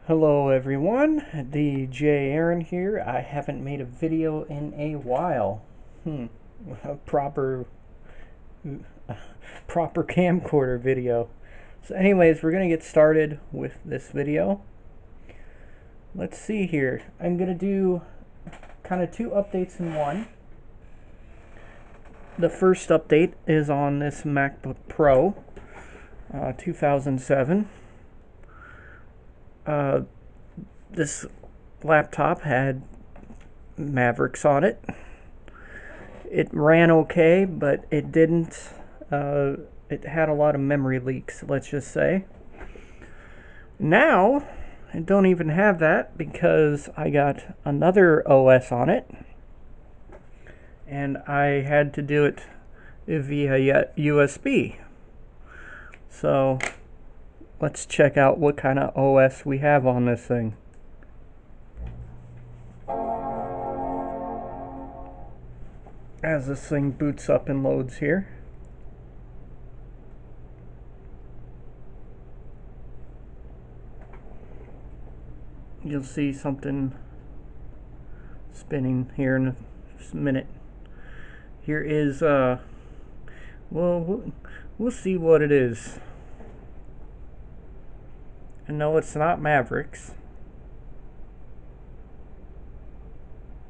Hello everyone, DJ Aaron here. I haven't made a video in a while. A proper camcorder video. So anyways, we're gonna get started with this video. Let's see here. I'm gonna do kind of two updates in one. The first update is on this MacBook Pro 2007. This laptop had Mavericks on it. It ran okay, but it didn't. It had a lot of memory leaks, let's just say. Now, I don't even have that because I got another OS on it. And I had to do it via USB. So, let's check out what kind of OS we have on this thing. As this thing boots up and loads here. You'll see something spinning here in a minute. Here is, well, we'll see what it is. And no, it's not Mavericks,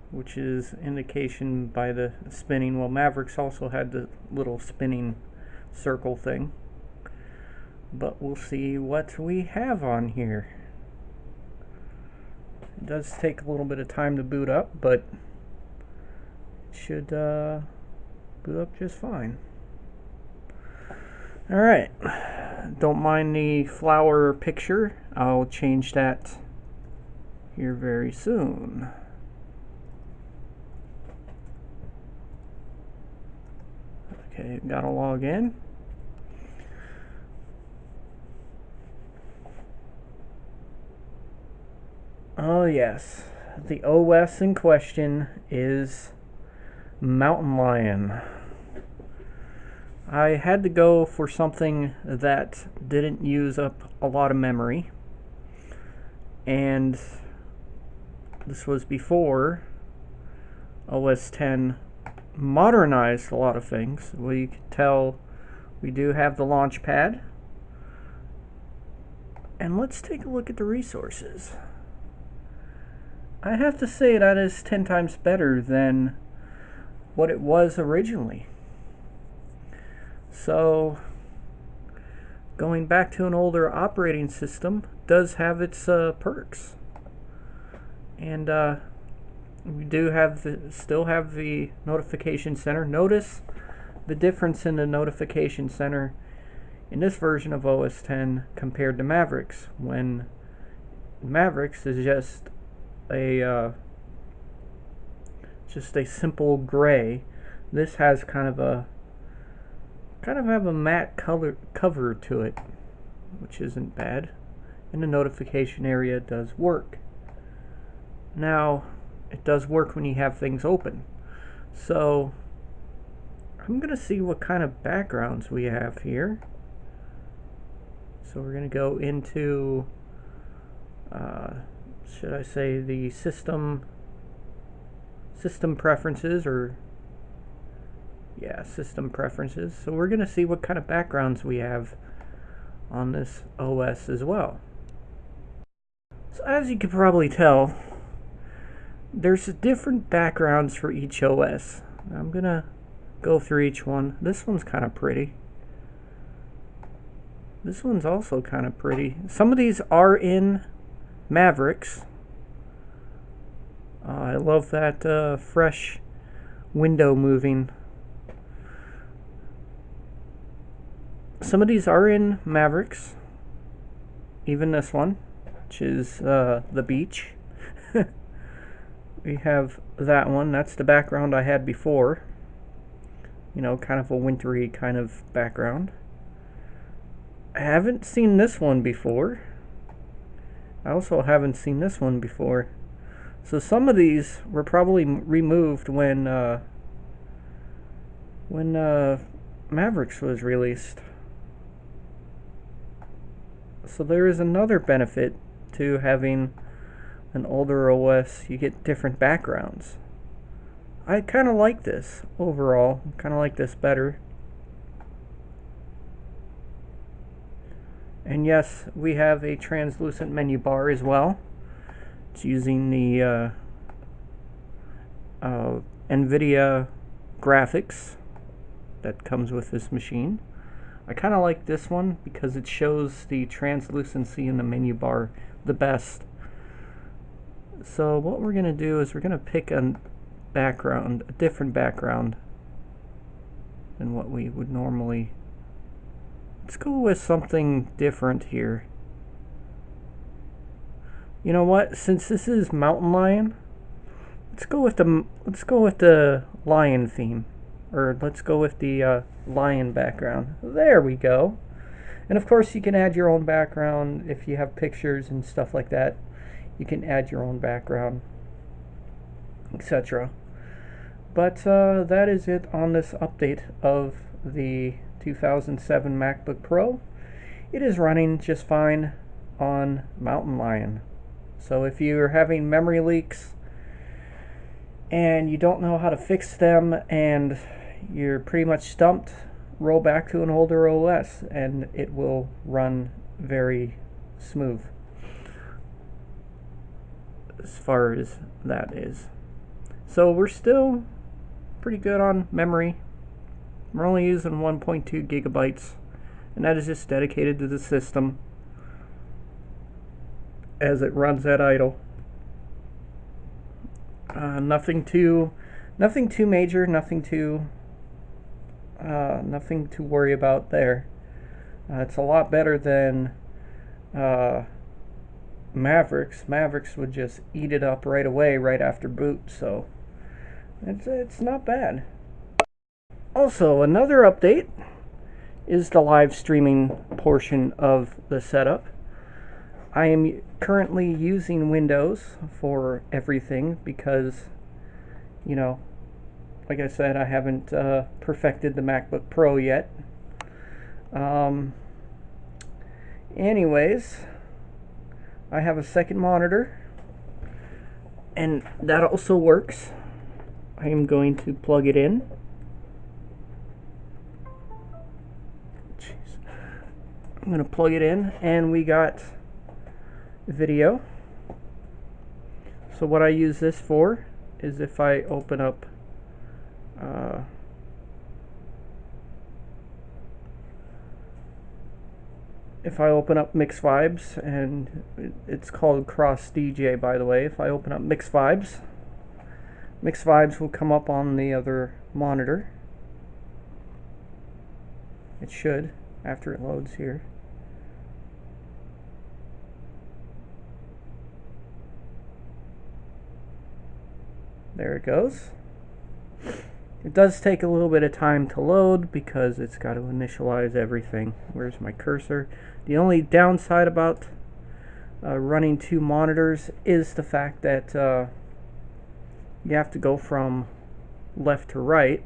which is indication by the spinning. Well, Mavericks also had the little spinning circle thing. But we'll see what we have on here. It does take a little bit of time to boot up, but it should boot up just fine. Alright, don't mind the flower picture. I'll change that here very soon. Okay, gotta log in. Oh yes, the OS in question is Mountain Lion. I had to go for something that didn't use up a lot of memory, and this was before OS X modernized a lot of things. We can tell we do have the launch pad, and let's take a look at the resources. I have to say that is 10 times better than what it was originally. So, going back to an older operating system does have its perks. And we do have still have the notification center. Notice the difference in the notification center in this version of OS X compared to Mavericks, when Mavericks is just a simple gray. This has kind of have a matte cover to it, which isn't bad, and the notification area does work. Now, it does work when you have things open. So, I'm gonna see what kind of backgrounds we have here. So we're gonna go into, should I say, the system preferences, or yeah, system preferences. So we're going to see what kind of backgrounds we have on this OS as well. So as you can probably tell, there's different backgrounds for each OS. I'm going to go through each one. This one's kind of pretty. This one's also kind of pretty. Some of these are in Mavericks. I love that fresh window moving. Some of these are in Mavericks. Even this one, which is the beach. We have that one. That's the background I had before. You know, kind of a wintry kind of background. I haven't seen this one before. I also haven't seen this one before. So some of these were probably removed when Mavericks was released. So there is another benefit to having an older OS, you get different backgrounds. I kind of like this overall. Kind of like this better. And yes, we have a translucent menu bar as well. It's using the NVIDIA graphics that comes with this machine. I kind of like this one because it shows the translucency in the menu bar the best. So what we're going to do is we're going to pick a background, a different background than what we would normally. Let's go with something different here. You know what? Since this is Mountain Lion, let's go with the lion theme, or let's go with the lion background. There we go. And of course, you can add your own background if you have pictures and stuff like that. You can add your own background, etc. But that is it on this update of the 2007 MacBook Pro. It is running just fine on Mountain Lion. So if you're having memory leaks and you don't know how to fix them and you're pretty much stumped, roll back to an older OS and it will run very smooth as far as that is. So we're still pretty good on memory. We're only using 1.2 gigabytes, and that is just dedicated to the system as it runs at idle. Nothing too major, nothing to worry about there. It's a lot better than Mavericks. Mavericks would just eat it up right away, right after boot. So it's not bad. Also, another update is the live streaming portion of the setup. I am currently using Windows for everything because, you know, like I said, I haven't perfected the MacBook Pro yet. Anyways, I have a second monitor, and that also works. I am going to plug it in. I'm going to plug it in, and we got video. So what I use this for is if I open up Mix Vibes, and it's called Cross DJ, by the way. If I open up Mix Vibes will come up on the other monitor. It should, after it loads here. There it goes. It does take a little bit of time to load because it's got to initialize everything. Where's my cursor? The only downside about running two monitors is the fact that you have to go from left to right,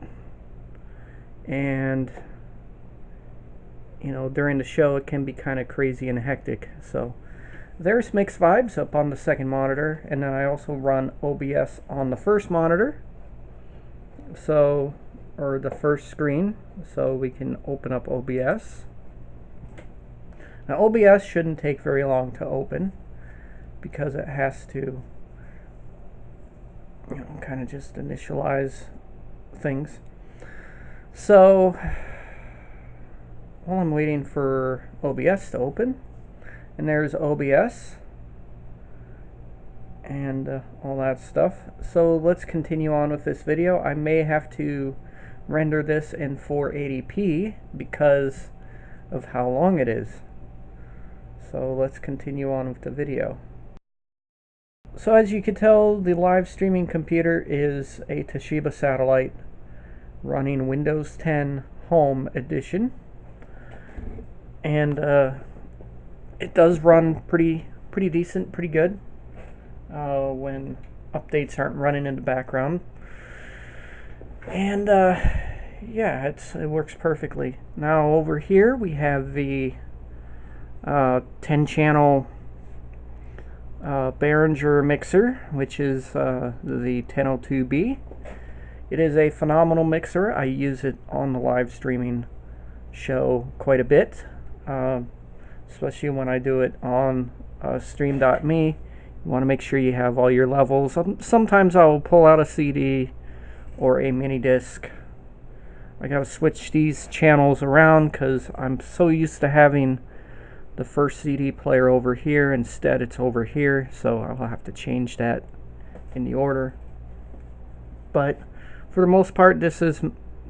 and you know, during the show it can be kind of crazy and hectic. So there's Mix Vibes up on the second monitor, and then I also run OBS on the first monitor, so, or the first screen, so we can open up OBS. Now OBS shouldn't take very long to open because it has to, you know, kind of just initialize things. So while I'm waiting for OBS to open, and there's OBS and all that stuff. So let's continue on with this video. I may have to render this in 480p because of how long it is. So let's continue on with the video. So as you can tell, the live streaming computer is a Toshiba Satellite running Windows 10 Home Edition, and it does run pretty decent, pretty good when updates aren't running in the background. And yeah, it works perfectly. Now over here we have the 10-channel Behringer mixer, which is the 1002B. It is a phenomenal mixer. I use it on the live streaming show quite a bit, especially when I do it on stream.me. You want to make sure you have all your levels. Sometimes I'll pull out a CD or a mini disc. I gotta switch these channels around because I'm so used to having the first CD player over here. Instead it's over here, so I'll have to change that in the order. But for the most part, this is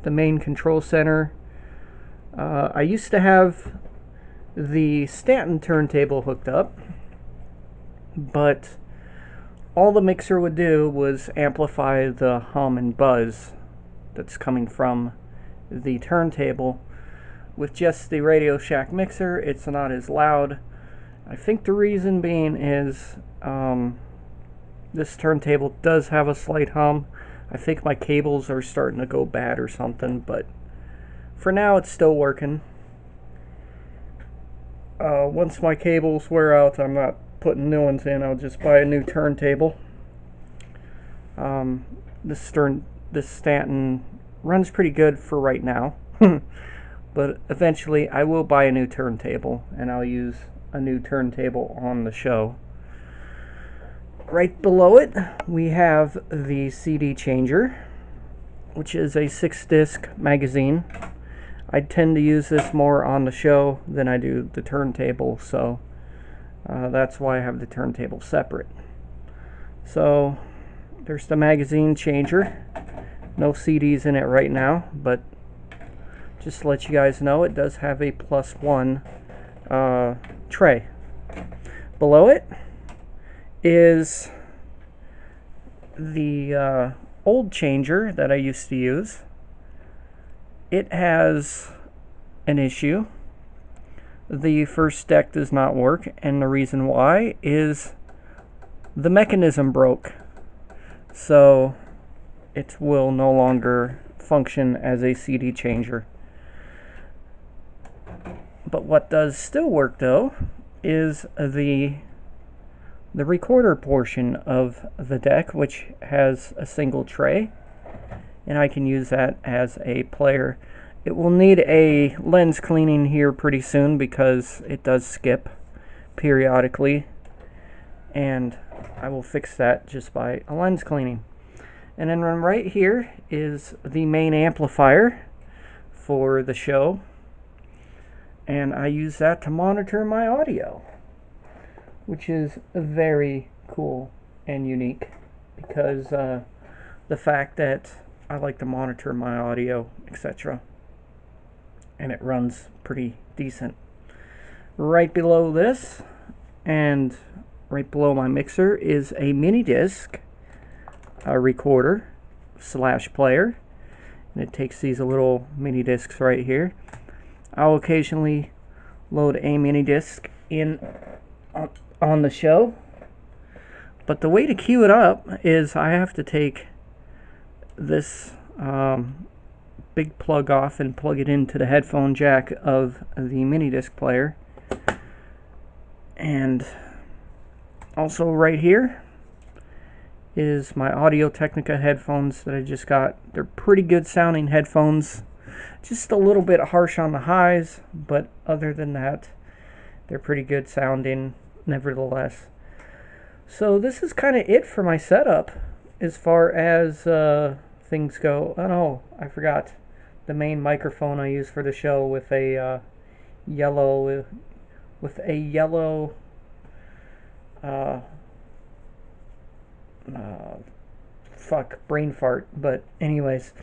the main control center. I used to have the Stanton turntable hooked up, but all the mixer would do was amplify the hum and buzz that's coming from the turntable. With just the Radio Shack mixer, it's not as loud. I think the reason being is this turntable does have a slight hum. I think my cables are starting to go bad or something, but for now it's still working. Once my cables wear out, I'm not putting new ones in. I'll just buy a new turntable. This Stanton runs pretty good for right now. But eventually I will buy a new turntable, and I'll use a new turntable on the show. Right below it, we have the CD changer, which is a 6-disc magazine. I tend to use this more on the show than I do the turntable, so that's why I have the turntable separate. So there's the magazine changer. No CDs in it right now, but just to let you guys know, it does have a +1 tray. Below it is the old changer that I used to use. It has an issue. The first deck does not work, and the reason why is the mechanism broke. So it will no longer function as a CD changer. But what does still work though is the recorder portion of the deck, which has a single tray, and I can use that as a player. It will need a lens cleaning here pretty soon because it does skip periodically, and I will fix that just by a lens cleaning. And then right here is the main amplifier for the show, and I use that to monitor my audio, which is very cool and unique because the fact that I like to monitor my audio, etc., and it runs pretty decent. Right below this and right below my mixer is a mini disc recorder / player, and it takes these little mini discs right here. I'll occasionally load a mini disc in on the show, but the way to cue it up is I have to take this big plug off and plug it into the headphone jack of the mini disc player. And also right here is my Audio-Technica headphones that I just got. They're pretty good sounding headphones, just a little bit harsh on the highs, but other than that they're pretty good sounding nevertheless. So this is kind of it for my setup as far as things go. Oh no, I forgot the main microphone I use for the show with a yellow fuck, brain fart, but anyways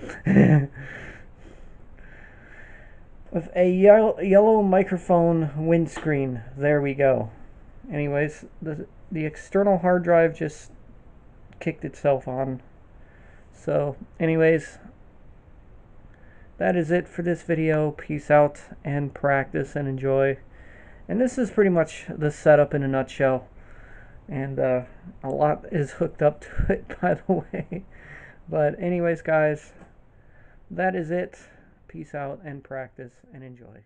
with a yellow microphone windscreen. There we go. Anyways, the external hard drive just kicked itself on. So anyways, that is it for this video. Peace out and practice and enjoy. And this is pretty much the setup in a nutshell. And a lot is hooked up to it, by the way. But anyways, guys, that is it. Peace out and practice and enjoy.